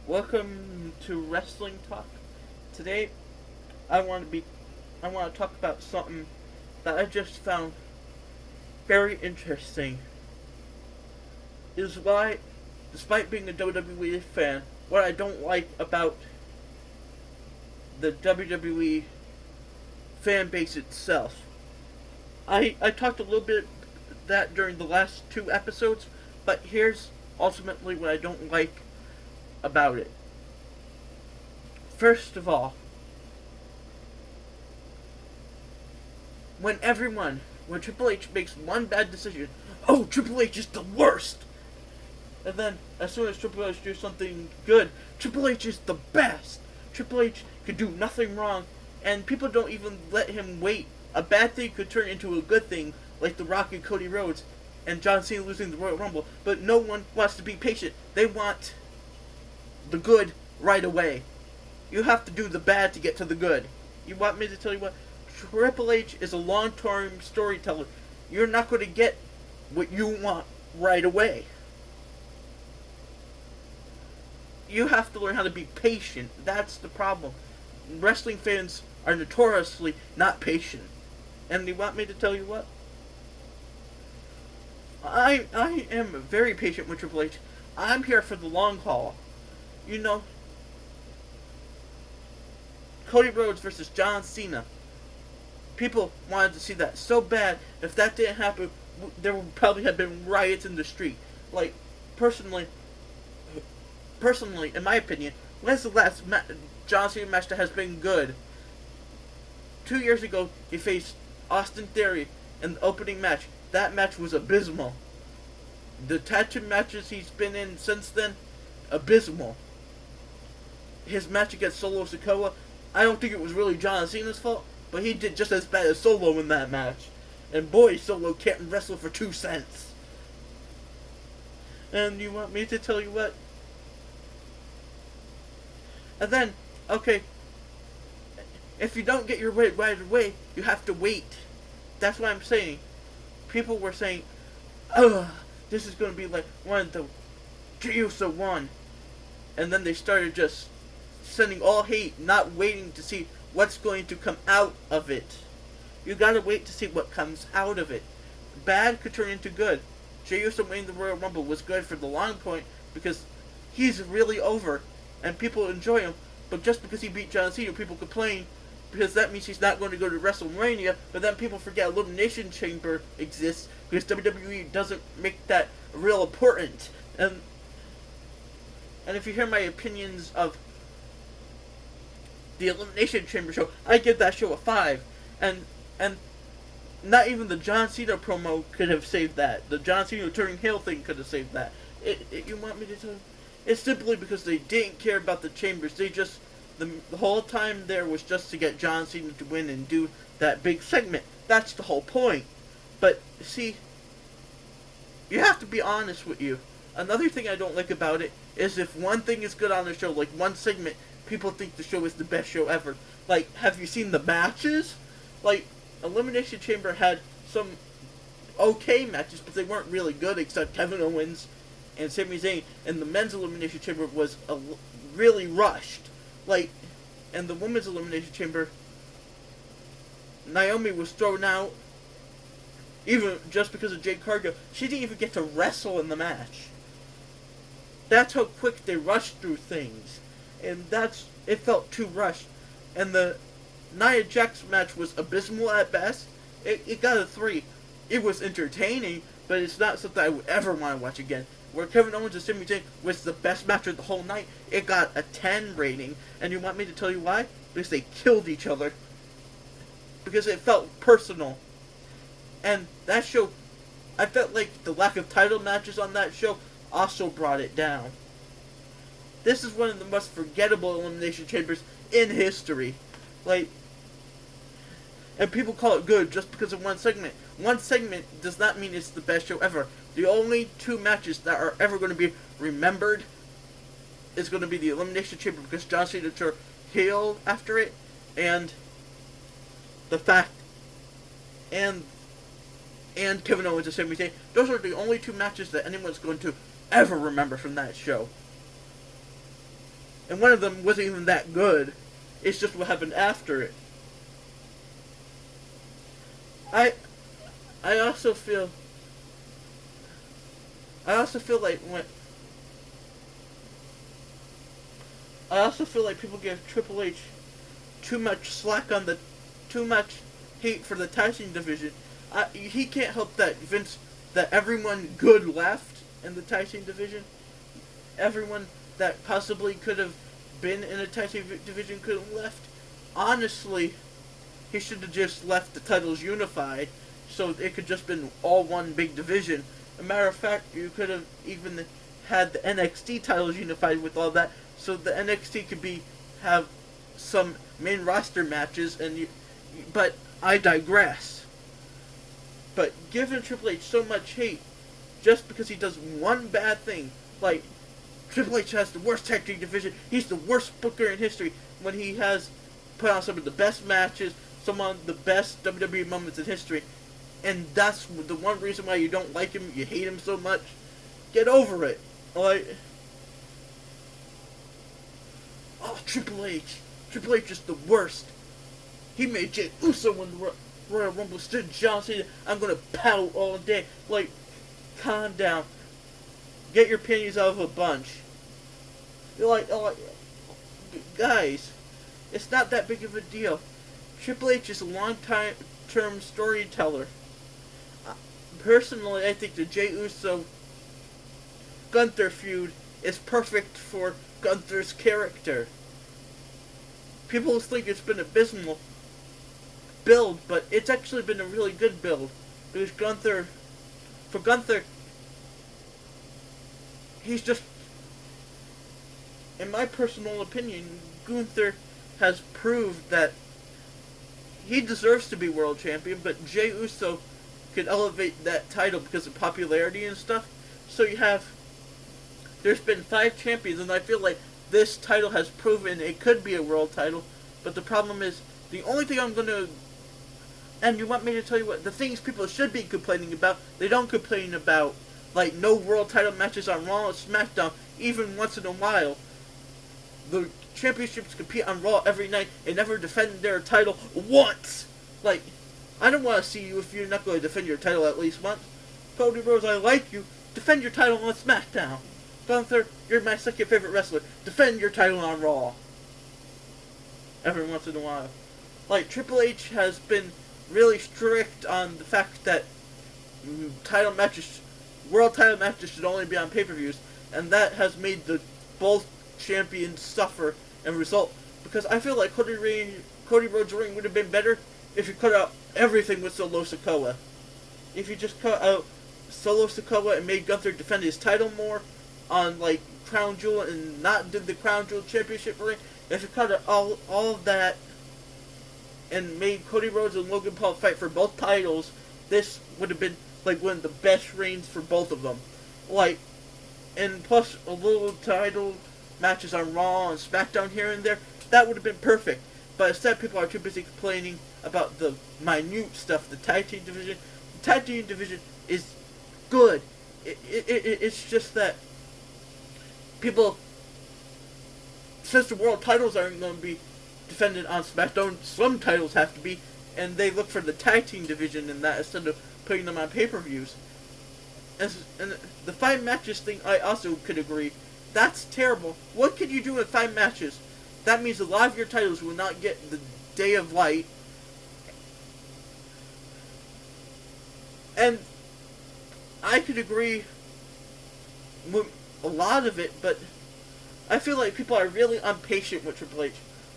Welcome to Wrestling Talk. Today, I want to be, I want to talk about something that I just found very interesting. Is why, despite being a WWE fan, what I don't like about the WWE fan base itself. I talked a little bit that during the last two episodes, but here's ultimately what I don't like about it. First of all, when Triple H makes one bad decision, oh, Triple H is the worst. And then, as soon as Triple H does something good, Triple H is the best. Triple H could do nothing wrong, and people don't even let him wait. A bad thing could turn into a good thing, like The Rock and Cody Rhodes, and John Cena losing the Royal Rumble. But no one wants to be patient. They want the good right away. You have to do the bad to get to the good. You want me to tell you what? Triple H is a long-term storyteller. You're not going to get what you want right away. You have to learn how to be patient. That's the problem. Wrestling fans are notoriously not patient. And you want me to tell you what? I am very patient with Triple H. I'm here for the long haul. You know, Cody Rhodes versus John Cena. People wanted to see that so bad. If that didn't happen, there would probably have been riots in the street. Like, personally, in my opinion, when's the last John Cena match that has been good? 2 years ago, he faced Austin Theory in the opening match. That match was abysmal. The tag team matches he's been in since then, abysmal. His match against Solo Sikoa, I don't think it was really John Cena's fault, but he did just as bad as Solo in that match. And boy, Solo can't wrestle for 2 cents. And you want me to tell you what? And then, okay, if you don't get your way right away, you have to wait. That's what I'm saying. People were saying, ugh, this is going to be like one of the Uso one. And then they started just sending all hate, not waiting to see what's going to come out of it. You gotta wait to see what comes out of it. Bad could turn into good. Jey Uso winning the Royal Rumble was good for the long point because he's really over and people enjoy him. But just because he beat John Cena, people complain because that means he's not going to go to WrestleMania. But then people forget Elimination Chamber exists because WWE doesn't make that real important. And if you hear my opinions of the Elimination Chamber show, I give that show a 5. And not even the John Cena promo could have saved that. The John Cena turning heel thing could have saved that. You want me to tell you? It's simply because they didn't care about the chambers. They just, the whole time there was just to get John Cena to win and do that big segment. That's the whole point. But, see, you have to be honest with you. Another thing I don't like about it is if one thing is good on the show, like one segment, people think the show is the best show ever. Like, have you seen the matches? Like, Elimination Chamber had some okay matches, but they weren't really good except Kevin Owens and Sami Zayn. And the men's Elimination Chamber was really rushed. Like, and the women's Elimination Chamber, Naomi was thrown out even just because of Jade Cargill. She didn't even get to wrestle in the match. That's how quick they rushed through things. And it felt too rushed. And the Nia Jax match was abysmal at best. It got a 3. It was entertaining, but it's not something I would ever want to watch again. Where Kevin Owens and Sami Zayn was the best match of the whole night, it got a 10 rating. And you want me to tell you why? Because they killed each other. Because it felt personal. And that show, I felt like the lack of title matches on that show also brought it down. This is one of the most forgettable Elimination Chambers in history. Like, and people call it good just because of one segment. One segment does not mean it's the best show ever. The only 2 matches that are ever going to be remembered is going to be the Elimination Chamber because John Cena turned heel after it, and the fact, and Kevin Owens and Sami Zayn. Those are the only 2 matches that anyone's going to ever remember from that show. and one of them wasn't even that good. It's just what happened after it. I I also feel like people give Triple H too much slack on too much hate for the tag team division. He can't help that that everyone good left in the tag team division. Everyone that possibly could have been in a tag team division could have left. Honestly, he should have just left the titles unified, so it could just been all one big division. As a matter of fact, you could have even had the NXT titles unified with all that, so the NXT could have some main roster matches. But I digress. But giving Triple H so much hate just because he does one bad thing, like Triple H has the worst tag team division, he's the worst booker in history, when he has put on some of the best matches, some of the best WWE moments in history, and that's the one reason why you don't like him, you hate him so much. Get over it. Like, oh, Triple H is the worst. He made Jey Uso win the Royal Rumble. Stood John Cena. I'm gonna pout all day. Like, calm down. Get your panties out of a bunch. You're like, guys, it's not that big of a deal. Triple H is a long-term storyteller. Personally, I think the Jey Uso Gunther feud is perfect for Gunther's character. People think it's been abysmal build, but it's actually been a really good build. Because Gunther, he's just, in my personal opinion, Gunther has proved that he deserves to be world champion, but Jey Uso could elevate that title because of popularity and stuff. So there's been 5 champions, and I feel like this title has proven it could be a world title, but the problem is, the only thing I'm going to, and you want me to tell you what, the things people should be complaining about, they don't complain about, like no world title matches on Raw and SmackDown, even once in a while. The championships compete on Raw every night and never defend their title once. Like, I don't want to see you if you're not going to defend your title at least once. Cody Rhodes, I like you. Defend your title on SmackDown. Gunther, you're my second favorite wrestler. Defend your title on Raw. Every once in a while. Like, Triple H has been really strict on the fact that world title matches should only be on pay-per-views, and that has made both champions suffer and result, because I feel like Cody Rhodes' reign would have been better if you cut out everything with Solo Sikoa. If you just cut out Solo Sikoa and made Gunther defend his title more on, like, Crown Jewel and not did the Crown Jewel Championship ring, if you cut out all of that and made Cody Rhodes and Logan Paul fight for both titles, this would have been, like, one of the best reigns for both of them. Like, and plus a little title matches on Raw and SmackDown here and there, that would have been perfect. But instead, people are too busy complaining about the minute stuff. The tag team division. The tag team division is good. It's just that people, since the world titles aren't going to be defended on SmackDown, some titles have to be, and they look for the tag team division in that instead of putting them on pay-per-views. And the 5 matches thing, I also could agree. That's terrible. What could you do in 5 matches? That means a lot of your titles will not get the day of light. And I could agree with a lot of it, but I feel like people are really impatient with Triple H.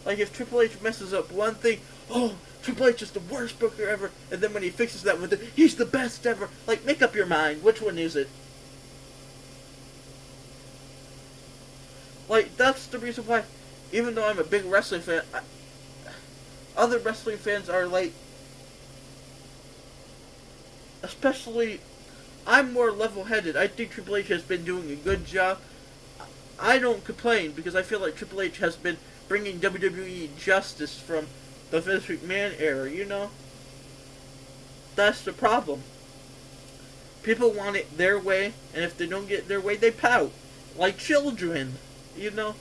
Like, if Triple H messes up one thing, oh, Triple H is the worst booker ever, and then when he fixes that one thing, he's the best ever. Like, make up your mind. Which one is it? Like, that's the reason why, even though I'm a big wrestling fan, other wrestling fans are like, especially, I'm more level-headed. I think Triple H has been doing a good job. I don't complain because I feel like Triple H has been bringing WWE justice from the Vince McMahon era, you know? That's the problem. People want it their way, and if they don't get their way, they pout. Like children, you know?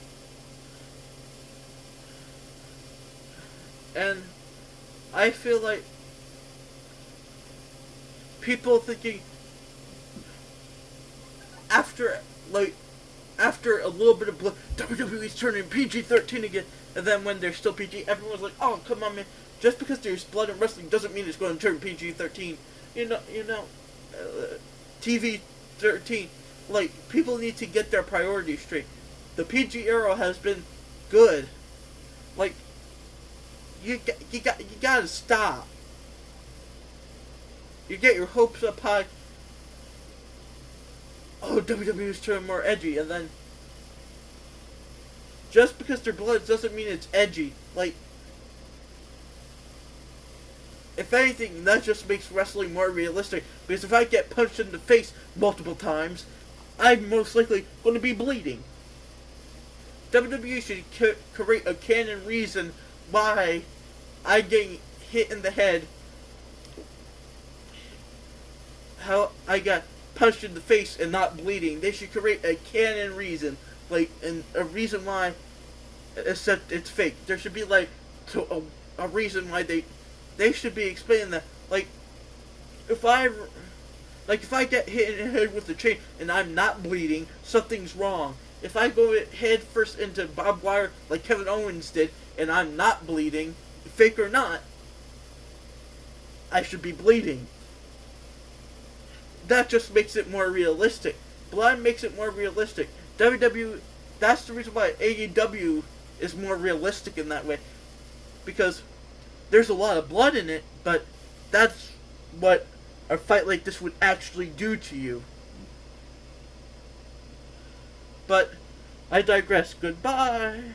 And I feel like people thinking after a little bit of blood, WWE's turning PG-13 again, and then when they're still PG, everyone's like, oh, come on, man. Just because there's blood in wrestling doesn't mean it's going to turn PG-13. TV-13. Like, people need to get their priorities straight. The PG era has been good. Like, you gotta stop. You get your hopes up high. Oh, WWE's turning more edgy, and then just because they're blood doesn't mean it's edgy. Like, if anything, that just makes wrestling more realistic. Because if I get punched in the face multiple times, I'm most likely going to be bleeding. WWE should create a canon reason why I'm getting hit in the head, how I got punched in the face and not bleeding. They should create a canon reason, like, and a reason why, except it's fake. There should be like a reason why they should be explaining that. Like, if I get hit in the head with a chain and I'm not bleeding, something's wrong. If I go head first into barbed wire like Kevin Owens did and I'm not bleeding, fake or not, I should be bleeding. That just makes it more realistic. Blood makes it more realistic. WWE, that's the reason why AEW is more realistic in that way. Because there's a lot of blood in it, but that's what a fight like this would actually do to you. But I digress. Goodbye.